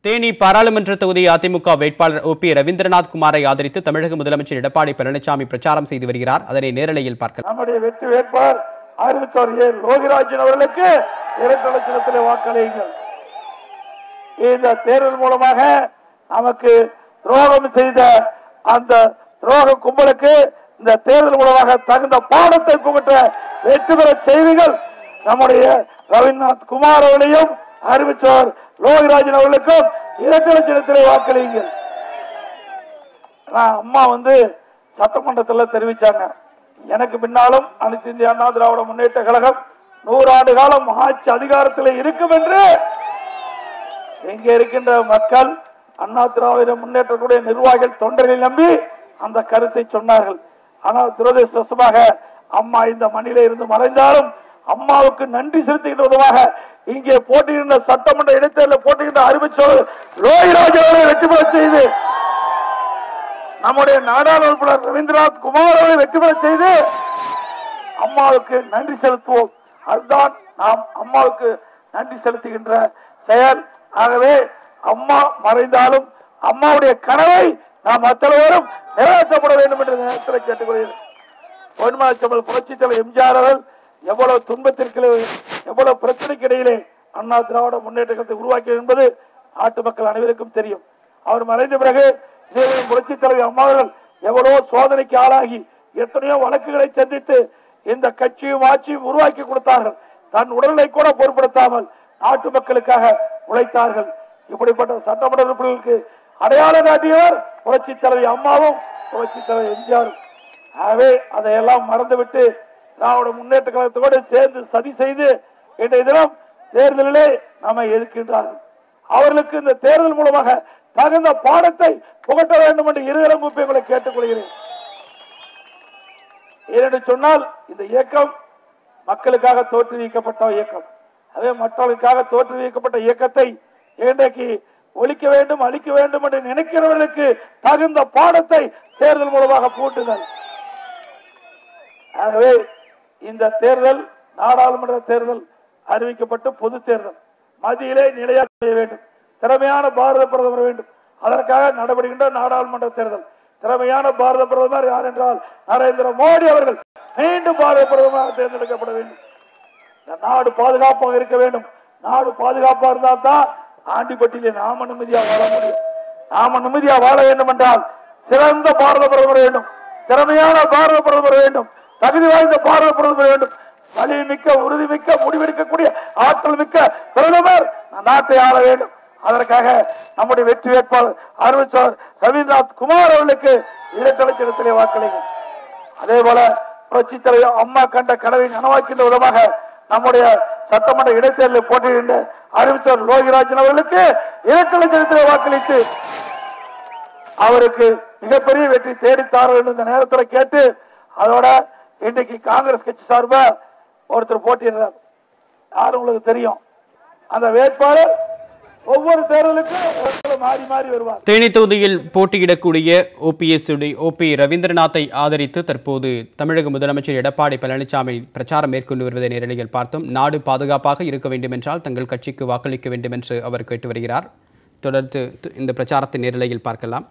தேனி பாராளுமன்ற தொகுதி அதிமுக வேட்பாளர் OP ரவீந்திரநாத் குமாரை ஆதரித்து தமிழக முதலமைச்சர் எடப்பாடி பழனிசாமி பிரச்சாரம் செய்து வருகிறார். அதனை நேரலையில் பார்க்கலாம். நம்முடைய வெற்றி வேட்பாளர் அறிவித்தவர் லோகிராஜன் அவர்களுக்கு இரட்டை லட்சத்திலே வாக்களியுங்கள். இந்த தேர்தல் மூலமாக நமக்கு துரோகம் செய்த அந்த துரோக கும்பலுக்கு இந்த தேர்தல் மூலமாக தகுந்த பாடத்தை புகட்ட வெற்றி பெற செய்திகள் நம்முடைய ரவீந்திரநாத் குமார் அவர்களையும் அறிவித்தவர் லோகிராஜன் அவர்களுக்கும் இரட்டை லட்சத்திலே வாக்களியுங்கள். அம்மா சட்டமன்றத்தில் தெரிவிச்சாங்க, எனக்கு பின்னாலும் அனைத்து இந்திய அண்ணா திராவிட முன்னேற்ற கழகம் 100 ஆண்டு காலம் ஆட்சி அதிகாரத்தில் இருக்கும் என்று இங்கே இருக்கின்ற மக்கள் அண்ணா திராவிட முன்னேற்றக்கூடிய நிர்வாகிகள் தொண்டர்களை நம்பி அந்த கருத்தை சொன்னார்கள். ஆனால் துரதிருஷ்டவசமாக அம்மா இந்த மண்ணிலே இருந்து மறைந்தாலும் அம்மாவுக்கு நன்றி செலுத்துகின்ற விதமாக இங்கே போட்டியிடுகின்ற சட்டமன்ற இடைத்தேர்தலில் போட்டியிடுகின்ற அறிவிச்சவர் லோகிராஜ் அவர்களை வெற்றி பெற செய்து நம்முடைய நாடாளுமன்ற உறுப்பினர் ரவீந்திரநாத் குமார் அவர்களை வெற்றி பெற செய்து அம்மாவுக்கு நன்றி செலுத்துவோம். அதுதான் நாம் அம்மாவுக்கு நன்றி செலுத்துகின்ற செயல். ஆகவே அம்மா மறைந்தாலும் அம்மாவுடைய கனவை நாம் அத்தனைவரும் நிறைவேற்றப்பட வேண்டும் என்று நேரத்தில் கேட்டுக்கொள்கிறேன். பொன்மனச்செம்மல் புரட்சித் தலைவர் எம்ஜிஆர் அவர்கள் எவ்வளவு துன்பத்திற்கு எவ்வளவு பிரச்சனைக்கு இடையிலே அண்ணா திராவிட முன்னேற்ற கழகத்தை உருவாக்கியது என்பது நாட்டு மக்கள் அனைவருக்கும் தெரியும். அவர் மறைந்த பிறகு புரட்சித் தலைவர் அம்மா அவர்கள் எவ்வளவோ சோதனைக்கு ஆளாகி எத்தனையோ வழக்குகளை சந்தித்து இந்த கட்சியும் ஆட்சியும் உருவாக்கி கொடுத்தார்கள். தன் உடலை கூட பொருட்படுத்தாமல் நாட்டு மக்களுக்காக உழைத்தார்கள். இப்படிப்பட்ட சட்டமன்ற உறுப்பினர்களுக்கு அடையாளம் காட்டியவர் புரட்சித் தலைவர் அம்மாவும் புரட்சித் தலைவர் எம்ஜிஆரும். ஆகவே அதையெல்லாம் மறந்துவிட்டு திராவிட முன்னேற்ற கழகத்தோடு சேர்ந்து சதி செய்து இன்றைய தினம் தேர்தலிலே நம்மை எதிர்க்கின்றார்கள். அவர்களுக்கு இந்த தேர்தல் மூலமாக தகுந்த பாடத்தை புகட்ட வேண்டும் என்று இருதரம் உங்களை கேட்டுக்கொள்கிறேன். ஏனென்று சொன்னால் இந்த இயக்கம் மக்களுக்காக தோற்றுவிக்கப்பட்ட இயக்கம். அதே மற்றவர்களுக்காக தோற்றுவிக்கப்பட்ட இயக்கத்தை இன்றைக்கு ஒழிக்க வேண்டும் அழிக்க வேண்டும் என்று நினைக்கிறவர்களுக்கு தகுந்த பாடத்தை தேர்தல் மூலமாக பூட்டுதல். ஆகவே இந்த தேர்தல் நாடாளுமன்ற தேர்தல் அறிவிக்கப்பட்டு பொது தேர்தல் மத்தியிலே நிலையாக செய்ய வேண்டும். திறமையான பாரத பிரதமர் வேண்டும். அதற்காக நடைபெறுகின்ற நாடாளுமன்ற தேர்தல். திறமையான பாரத பிரதமர் யார் என்றால் நரேந்திர மோடி அவர்கள் மீண்டும் பாரத பிரதமராக தேர்ந்தெடுக்கப்பட வேண்டும். நாடு பாதுகாப்பாக இருக்க வேண்டும். நாடு பாதுகாப்பாக இருந்தால் தான் ஆண்டிப்பட்டியிலே நாம நிம்மதியாக வாழ முடியும். நாம நிம்மதியாக வாழ வேண்டும் என்றால் சிறந்த பாரத பிரதமர் வேண்டும். திறமையான பாரத பிரதமர் வேண்டும். தகுதி வாய்ந்த பாரத பிரதமர் வேண்டும். வலி மிக்க உறுதி மிக்க முடிவெடுக்கக்கூடிய ஆற்றல் மிக்க பிரதமர் நாட்டை ஆள வேண்டும். அதற்காக நம்முடைய வெற்றி வேட்பாளர் அறிவிச்சவர் ரவீந்திரநாத் குமார் அவர்களுக்கு இரட்டை லட்சத்திலே வாக்களிக்கும். அதே போல புரட்சித் தலைவர் அம்மா கண்ட கனவை நனவாக்கின்ற விதமாக நம்முடைய சட்டமன்ற இடைத்தேர்தலில் போட்டியிடுகின்ற அறிவிச்சவர் லோகிராஜன் அவர்களுக்கு இரட்டை லட்சத்திலே வாக்களித்து அவருக்கு மிகப்பெரிய வெற்றி தேடித்தார வேண்டும் இந்த நேரத்தில் கேட்டு, அதோட இன்றைக்கு காங்கிரஸ் கட்சி சார்பா ஒருத்தர் போட்டியிடுறார். யாரும் உங்களுக்கு தெரியும். அந்த வேட்பாளர் ஒவ்வொரு தேர்தலுக்கும் மாறி மாறி வருவார். தேனி தொகுதியில் போட்டியிடக்கூடிய OP ரவீந்திரநாத்தை ஆதரித்து தற்போது தமிழக முதலமைச்சர் எடப்பாடி பழனிசாமி பிரச்சாரம் மேற்கொண்டு வருவதை நேரலையில் பார்த்தோம். நாடு பாதுகாப்பாக இருக்க வேண்டும் என்றால் தங்கள் கட்சிக்கு வாக்களிக்க வேண்டும் என்று அவர் கேட்டு வருகிறார். தொடர்ந்து இந்த பிரச்சாரத்தை நேரலையில் பார்க்கலாம்.